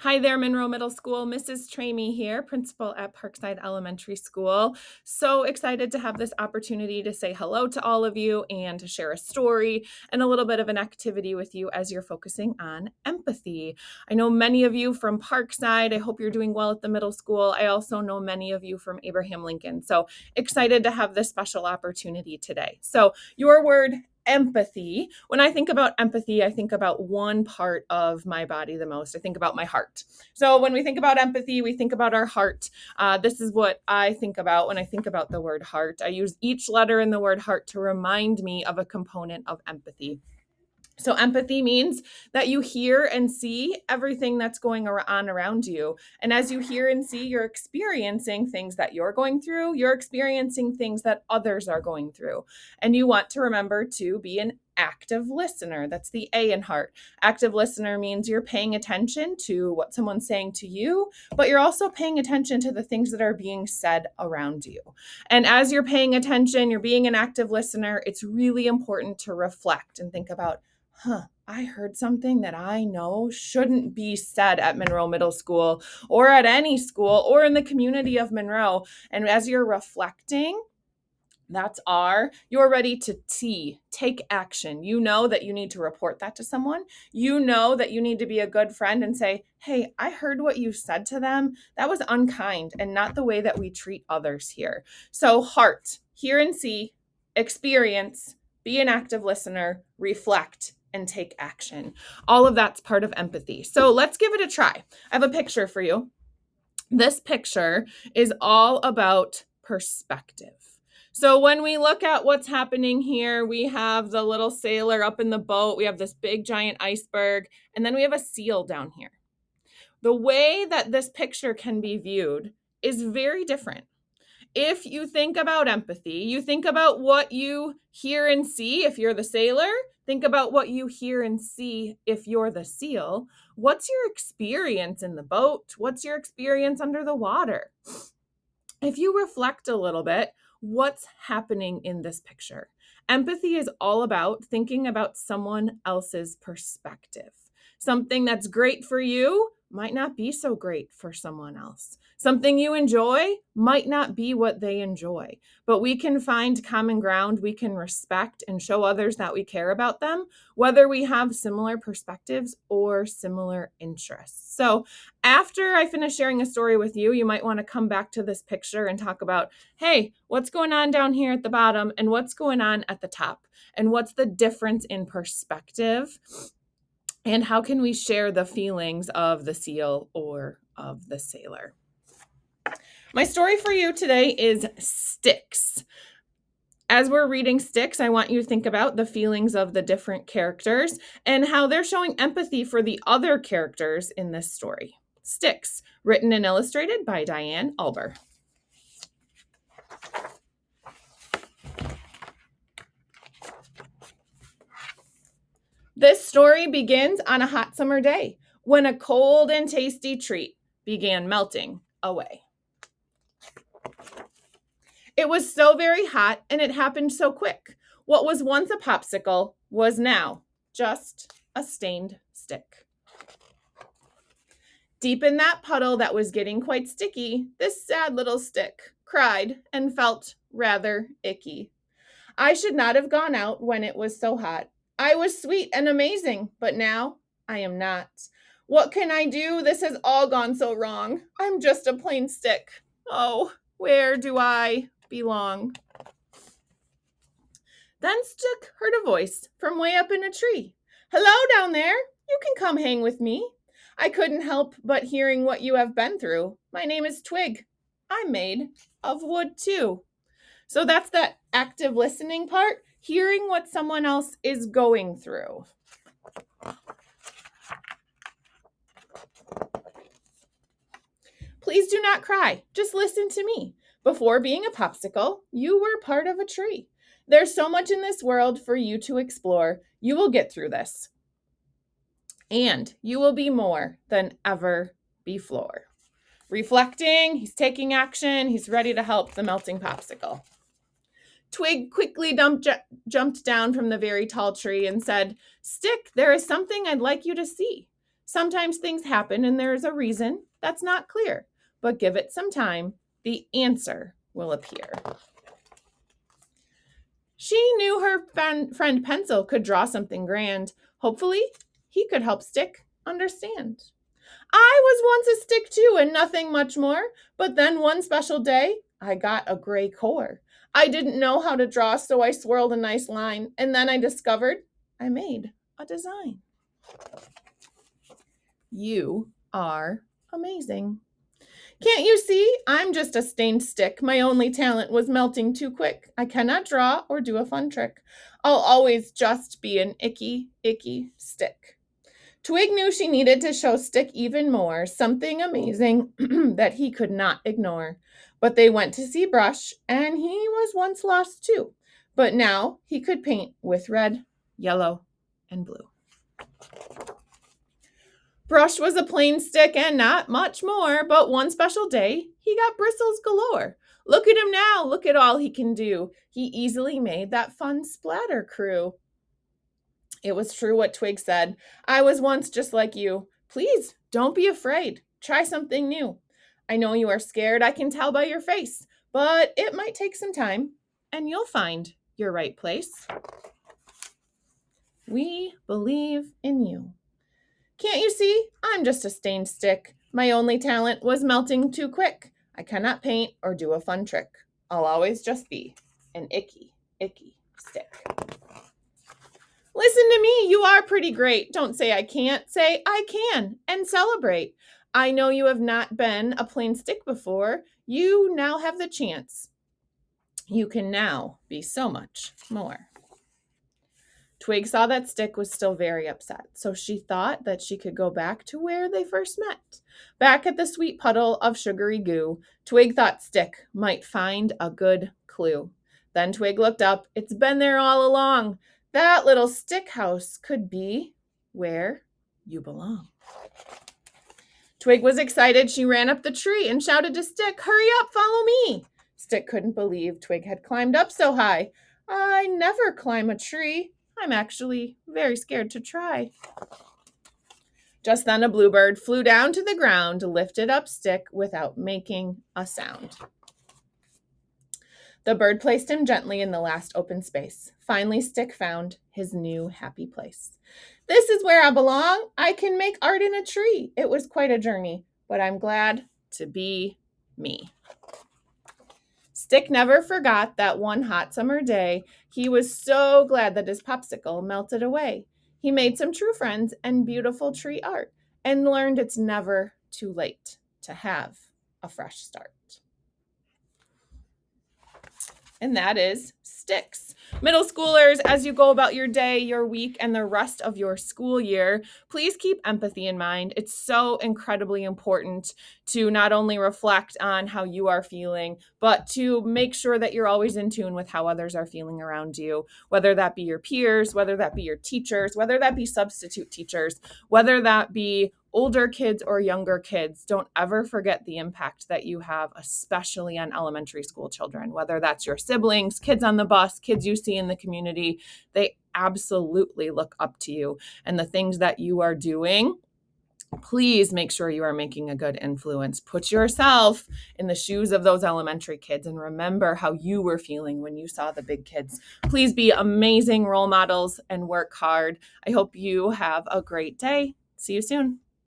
Hi there, Monroe Middle School. Mrs. Tramey here, principal at Parkside Elementary School. So excited to have this opportunity to say hello to all of you and to share a story and a little bit of an activity with you as you're focusing on empathy. I know many of you from Parkside. I hope you're doing well at the middle school. I also know many of you from Abraham Lincoln. So excited to have this special opportunity today. So your word, empathy. When I think about empathy, I think about one part of my body the most. I think about my heart. So when we think about empathy, we think about our heart. This is what I think about when I think about the word heart. I use each letter in the word heart to remind me of a component of empathy. So empathy means that you hear and see everything that's going on around you. And as you hear and see, you're experiencing things that you're going through. You're experiencing things that others are going through. And you want to remember to be an active listener. That's the A in heart. Active listener means you're paying attention to what someone's saying to you, but you're also paying attention to the things that are being said around you. And as you're paying attention, you're being an active listener, it's really important to reflect and think about, I heard something that I know shouldn't be said at Monroe Middle School or at any school or in the community of Monroe. And as you're reflecting, that's R. You're ready to take action. You know that you need to report that to someone. You know that you need to be a good friend and say, hey, I heard what you said to them. That was unkind and not the way that we treat others here. So heart, hear and see, experience, be an active listener, reflect, and take action. All of that's part of empathy. So let's give it a try. I have a picture for you. This picture is all about perspective. So when we look at what's happening here, we have the little sailor up in the boat. We have this big giant iceberg, and then we have a seal down here. The way that this picture can be viewed is very different. If you think about empathy, you think about what you hear and see if you're the sailor. Think about what you hear and see if you're the seal. What's your experience in the boat? What's your experience under the water? If you reflect a little bit, what's happening in this picture? Empathy is all about thinking about someone else's perspective. Something that's great for you might not be so great for someone else. Something you enjoy might not be what they enjoy, but we can find common ground. We can respect and show others that we care about them, whether we have similar perspectives or similar interests. So after I finish sharing a story with you, you might want to come back to this picture and talk about, hey, what's going on down here at the bottom and what's going on at the top? And what's the difference in perspective? And how can we share the feelings of the seal or of the sailor? My story for you today is Sticks. As we're reading Sticks, I want you to think about the feelings of the different characters and how they're showing empathy for the other characters in this story. Sticks, written and illustrated by Diane Alber. This story begins on a hot summer day when a cold and tasty treat began melting away. It was so very hot and it happened so quick. What was once a popsicle was now just a stained stick. Deep in that puddle that was getting quite sticky, this sad little stick cried and felt rather icky. I should not have gone out when it was so hot. I was sweet and amazing, but now I am not. What can I do? This has all gone so wrong. I'm just a plain stick. Oh, where do I belong? Then Stick heard a voice from way up in a tree. Hello down there. You can come hang with me. I couldn't help but hearing what you have been through. My name is Twig. I'm made of wood too. So that's that active listening part, hearing what someone else is going through. Please do not cry. Just listen to me. Before being a popsicle, you were part of a tree. There's so much in this world for you to explore. You will get through this. And you will be more than ever before. Reflecting, he's taking action, he's ready to help the melting popsicle. Twig quickly jumped down from the very tall tree and said, Stick, there is something I'd like you to see. Sometimes things happen and there is a reason that's not clear, but give it some time, the answer will appear. She knew her friend Pencil could draw something grand. Hopefully, he could help Stick understand. I was once a stick too, and nothing much more. But then one special day, I got a gray core. I didn't know how to draw, so I swirled a nice line. And then I discovered I made a design. You are amazing. Can't you see? I'm just a stained stick. My only talent was melting too quick. I cannot draw or do a fun trick. I'll always just be an icky, icky stick. Twig knew she needed to show Stick even more, something amazing that he could not ignore. But they went to see Brush, and he was once lost too. But now he could paint with red, yellow, and blue. Brush was a plain stick and not much more, but one special day, he got bristles galore. Look at him now, look at all he can do. He easily made that fun splatter crew. It was true what Twig said. I was once just like you. Please, don't be afraid. Try something new. I know you are scared, I can tell by your face, but it might take some time, and you'll find your right place. We believe in you. Can't you see? I'm just a stained stick. My only talent was melting too quick. I cannot paint or do a fun trick. I'll always just be an icky, icky stick. Listen to me, you are pretty great. Don't say I can't, say I can, and celebrate. I know you have not been a plain stick before. You now have the chance. You can now be so much more. Twig saw that Stick was still very upset, so she thought that she could go back to where they first met. Back at the sweet puddle of sugary goo, Twig thought Stick might find a good clue. Then Twig looked up. It's been there all along. That little stick house could be where you belong. Twig was excited. She ran up the tree and shouted to Stick, hurry up, follow me. Stick couldn't believe Twig had climbed up so high. I never climb a tree. I'm actually very scared to try. Just then a bluebird flew down to the ground, lifted up Stick without making a sound. The bird placed him gently in the last open space. Finally, Stick found his new happy place. This is where I belong. I can make art in a tree. It was quite a journey, but I'm glad to be me. Stick never forgot that one hot summer day. He was so glad that his popsicle melted away. He made some true friends and beautiful tree art and learned it's never too late to have a fresh start. And that is Sticks. Middle schoolers, as you go about your day, your week, and the rest of your school year, please keep empathy in mind. It's so incredibly important to not only reflect on how you are feeling, but to make sure that you're always in tune with how others are feeling around you, whether that be your peers, whether that be your teachers, whether that be substitute teachers, whether that be older kids or younger kids. Don't ever forget the impact that you have, especially on elementary school children, whether that's your siblings, kids on the bus, kids you see in the community. They absolutely look up to you. And the things that you are doing, please make sure you are making a good influence. Put yourself in the shoes of those elementary kids and remember how you were feeling when you saw the big kids. Please be amazing role models and work hard. I hope you have a great day. See you soon.